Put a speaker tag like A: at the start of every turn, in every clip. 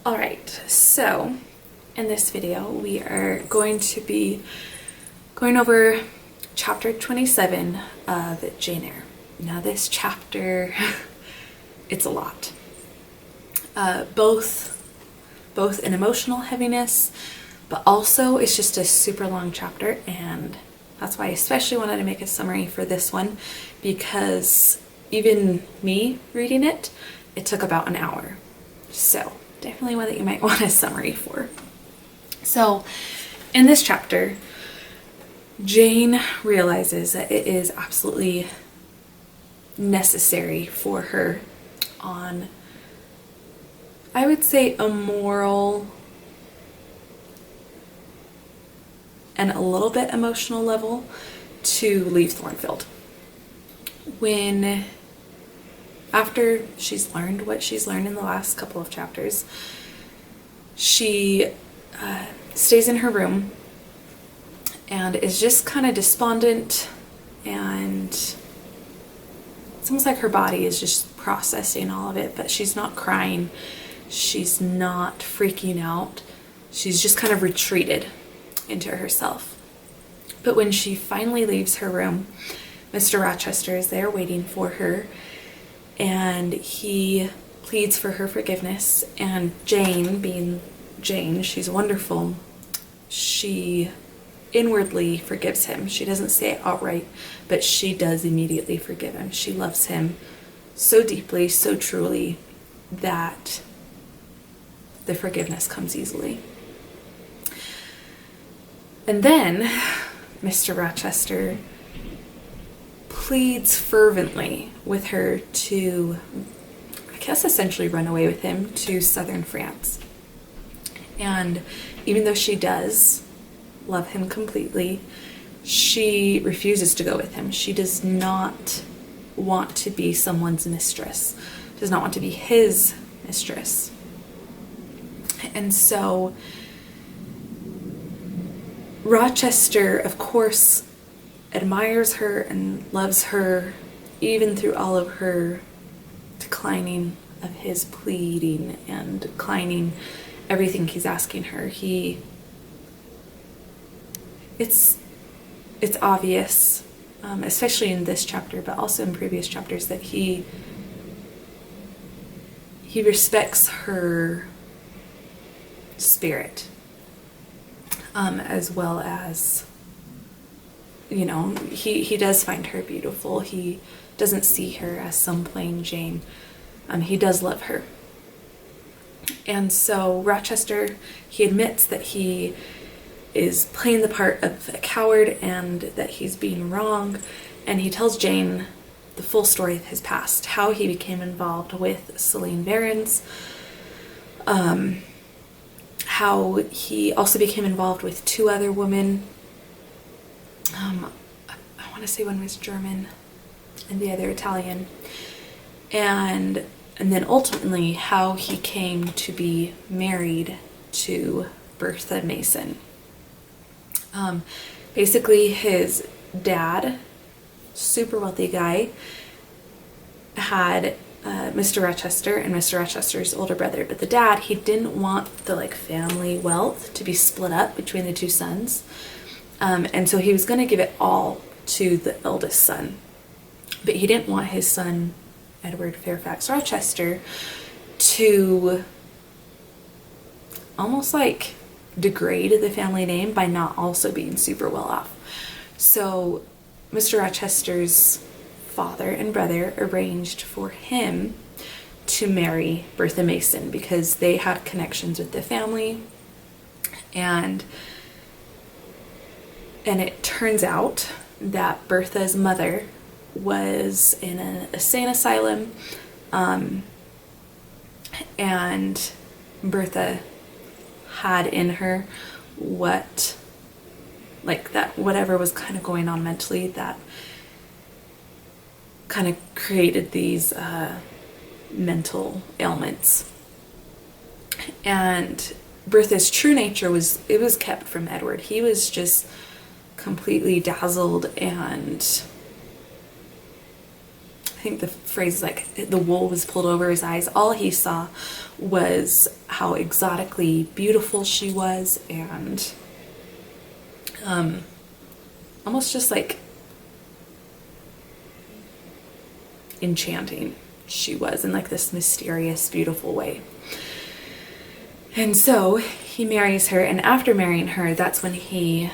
A: Alright, so in this video we are going to be going over chapter 27 of Jane Eyre. Now this chapter, it's a lot. Both an emotional heaviness, but also it's just a super long chapter, and that's why I especially wanted to make a summary for this one, because even me reading it, it took about an hour. So definitely one that you might want a summary for. So in this chapter, Jane realizes that it is absolutely necessary for her on, I would say, a moral and a little bit emotional level to leave Thornfield. After she's learned what she's learned in the last couple of chapters, she stays in her room and is just kind of despondent, and it's almost like her body is just processing all of it, but she's not crying, she's not freaking out, she's just kind of retreated into herself. But when she finally leaves her room, Mr. Rochester is there waiting for her, and he pleads for her forgiveness, and Jane, being Jane, she's wonderful, she inwardly forgives him. She doesn't say it outright, but she does immediately forgive him. She loves him so deeply, so truly, that the forgiveness comes easily. And then Mr. Rochester pleads fervently with her to, I guess, essentially run away with him to southern France. And even though she does love him completely, she refuses to go with him. She does not want to be someone's mistress, does not want to be his mistress. And so Rochester, of course, admires her and loves her, even through all of her declining of his pleading and declining everything he's asking her. It's obvious, especially in this chapter, but also in previous chapters, that he respects her spirit, as well as, you know, he does find her beautiful. He doesn't see her as some plain Jane. He does love her. And so Rochester, he admits that he is playing the part of a coward and that he's being wrong, and he tells Jane the full story of his past, how he became involved with Celine Varens, how he also became involved with two other women. I want to say one was German and the other Italian, and then ultimately how he came to be married to Bertha Mason. Basically, his dad, super wealthy guy, had Mr. Rochester and Mr. Rochester's older brother, but the dad, he didn't want the family wealth to be split up between the two sons, and so he was going to give it all to the eldest son, but he didn't want his son Edward Fairfax Rochester to almost degrade the family name by not also being super well off. So Mr. Rochester's father and brother arranged for him to marry Bertha Mason because they had connections with the family, and it turns out that Bertha's mother was in an insane asylum, and Bertha had in her whatever was kind of going on mentally, that kind of created these mental ailments. And Bertha's true nature was kept from Edward. He was just completely dazzled, and I think the phrase is the wool was pulled over his eyes. All he saw was how exotically beautiful she was, and almost just like enchanting she was in like this mysterious, beautiful way. And so he marries her, and after marrying her, that's when he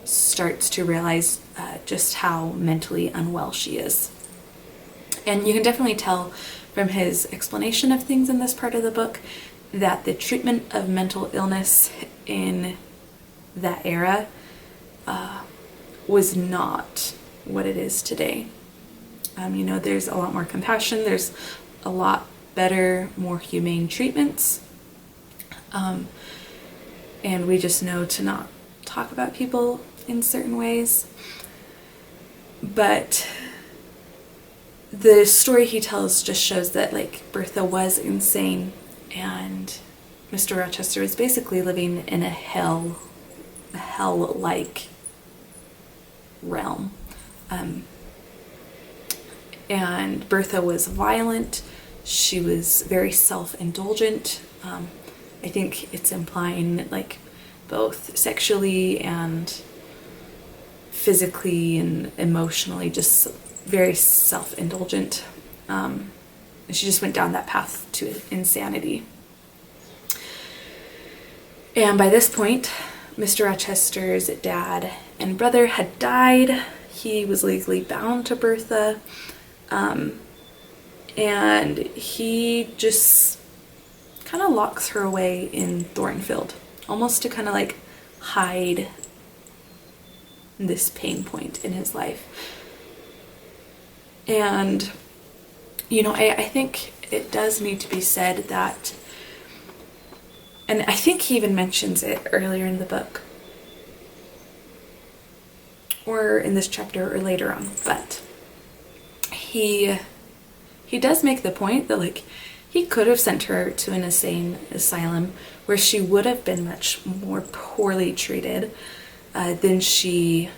A: starts to realize just how mentally unwell she is. And you can definitely tell from his explanation of things in this part of the book that the treatment of mental illness in that era was not what it is today. You know, there's a lot more compassion, there's a lot better, more humane treatments. And we just know to not talk about people in certain ways. But the story he tells just shows that like Bertha was insane, and Mr. Rochester was basically living in a hell-like realm. And Bertha was violent. She was very self-indulgent. I think it's implying like both sexually and physically and emotionally, just very self-indulgent. She just went down that path to insanity. And by this point, Mr. Rochester's dad and brother had died. He was legally bound to Bertha. And he just kind of locks her away in Thornfield, almost to kind of like hide this pain point in his life. And, you know, I think it does need to be said that, and I think he even mentions it earlier in the book, or in this chapter or later on, but he does make the point that like he could have sent her to an insane asylum where she would have been much more poorly treated than she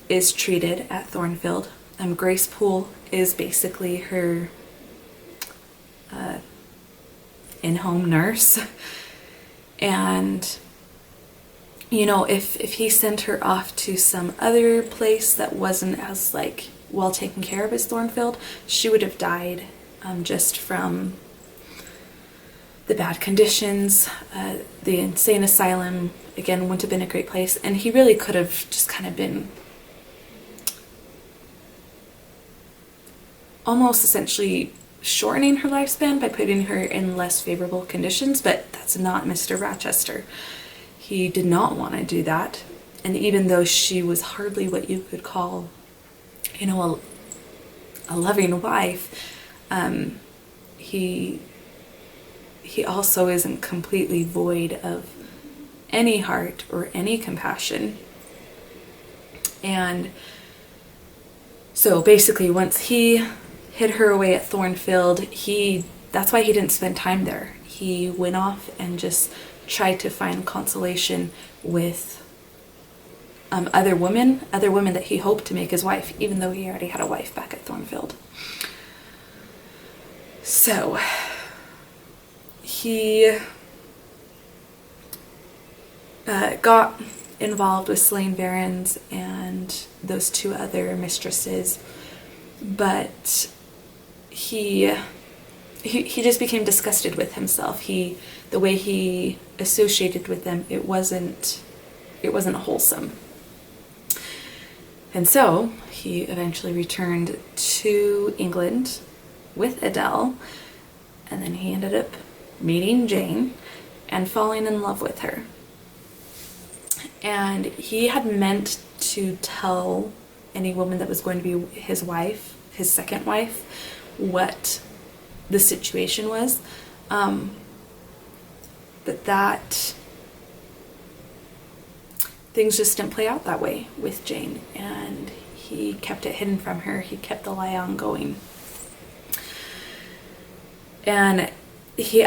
A: is treated at Thornfield. Grace Poole is basically her in-home nurse. And, you know, if he sent her off to some other place that wasn't as like well taken care of as Thornfield, she would have died just from the bad conditions. The insane asylum, again, wouldn't have been a great place. And he really could have just kind of been almost essentially shortening her lifespan by putting her in less favorable conditions, but that's not Mr. Rochester. He did not want to do that. And even though she was hardly what you could call, you know, a loving wife, he also isn't completely void of any heart or any compassion. And so basically once he hid her away at Thornfield, that's why he didn't spend time there. He went off and just tried to find consolation with other women that he hoped to make his wife, even though he already had a wife back at Thornfield. So he got involved with Slain Barons and those two other mistresses, but he just became disgusted with himself. The way he associated with them, it wasn't wholesome. And so he eventually returned to England with Adele, and then he ended up meeting Jane and falling in love with her. And he had meant to tell any woman that was going to be his wife, his second wife, what the situation was, but that things just didn't play out that way with Jane, and he kept it hidden from her. He kept the lie on going. And he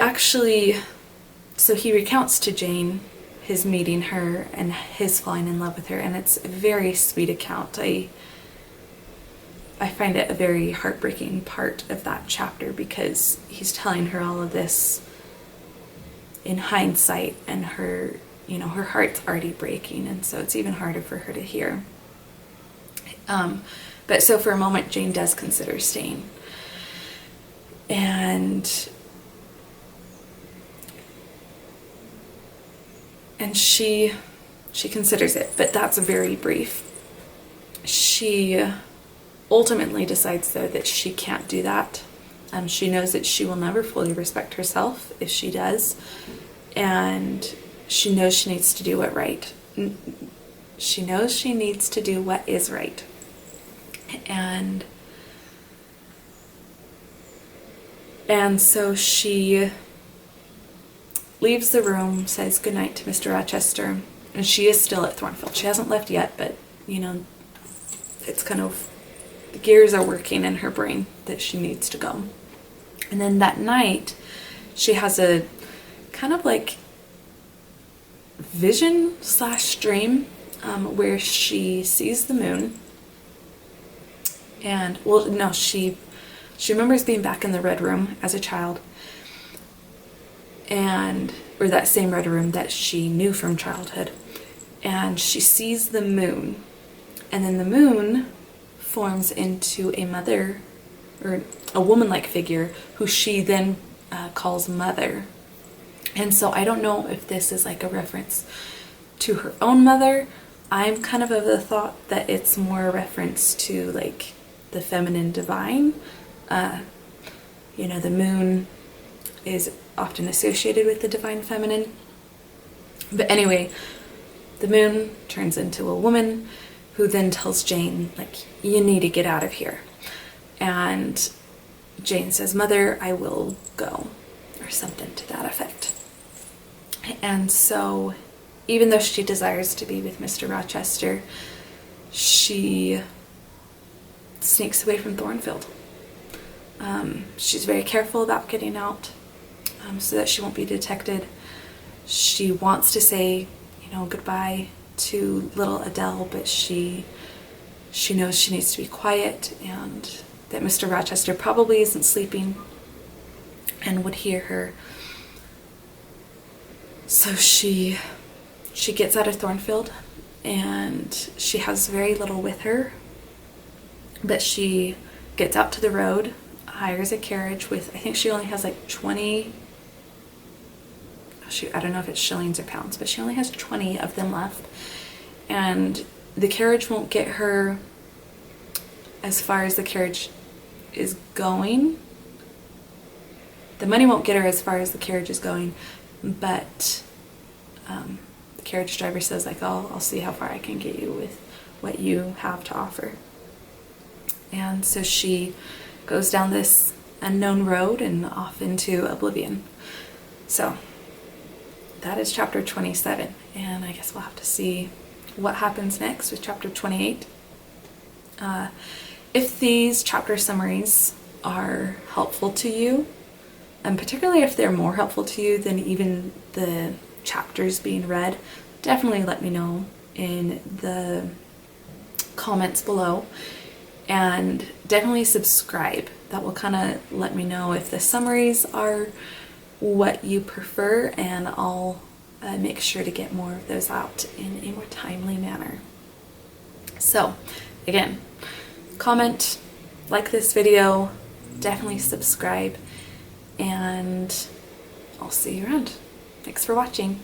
A: recounts to Jane his meeting her and his falling in love with her, and it's a very sweet account. I find it a very heartbreaking part of that chapter because he's telling her all of this in hindsight, and her, you know, her heart's already breaking, and so it's even harder for her to hear. But so for a moment, Jane does consider staying. And she considers it, but that's very brief. She ultimately decides, though, that she can't do that. She knows that she will never fully respect herself if she does, and she knows she needs to do what right. She knows she needs to do what is right. And so she leaves the room, says goodnight to Mr. Rochester, and she is still at Thornfield. She hasn't left yet, but, you know, it's kind of, the gears are working in her brain that she needs to go. And then that night, she has a kind of like vision / dream where she sees the moon. And, well, no, she remembers being back in the red room as a child, or that same red room that she knew from childhood. And she sees the moon, and then the moon forms into a mother, or a woman-like figure, who she then calls mother. And so I don't know if this is like a reference to her own mother. I'm kind of the thought that it's more a reference to like the feminine divine. You know, the moon is often associated with the divine feminine. But anyway, the moon turns into a woman who then tells Jane, like, you need to get out of here. And Jane says, Mother, I will go, or something to that effect. And so, even though she desires to be with Mr. Rochester, she sneaks away from Thornfield. She's very careful about getting out so that she won't be detected. She wants to say, you know, goodbye to little Adele, but she knows she needs to be quiet, and that Mr. Rochester probably isn't sleeping and would hear her. So she gets out of Thornfield, and she has very little with her, but she gets out to the road, hires a carriage with, I think she only has like 20, I don't know if it's shillings or pounds, but she only has 20 of them left. And the carriage won't get her as far as the carriage is going. The money won't get her as far as the carriage is going, but the carriage driver says, like, I'll see how far I can get you with what you have to offer. And so she goes down this unknown road and off into oblivion. So that is chapter 27, and I guess we'll have to see what happens next with chapter 28. If these chapter summaries are helpful to you, and particularly if they're more helpful to you than even the chapters being read, definitely let me know in the comments below, and definitely subscribe. That will kind of let me know if the summaries are what you prefer, and I'll make sure to get more of those out in a more timely manner. So again, comment, like this video, definitely subscribe, and I'll see you around. Thanks for watching.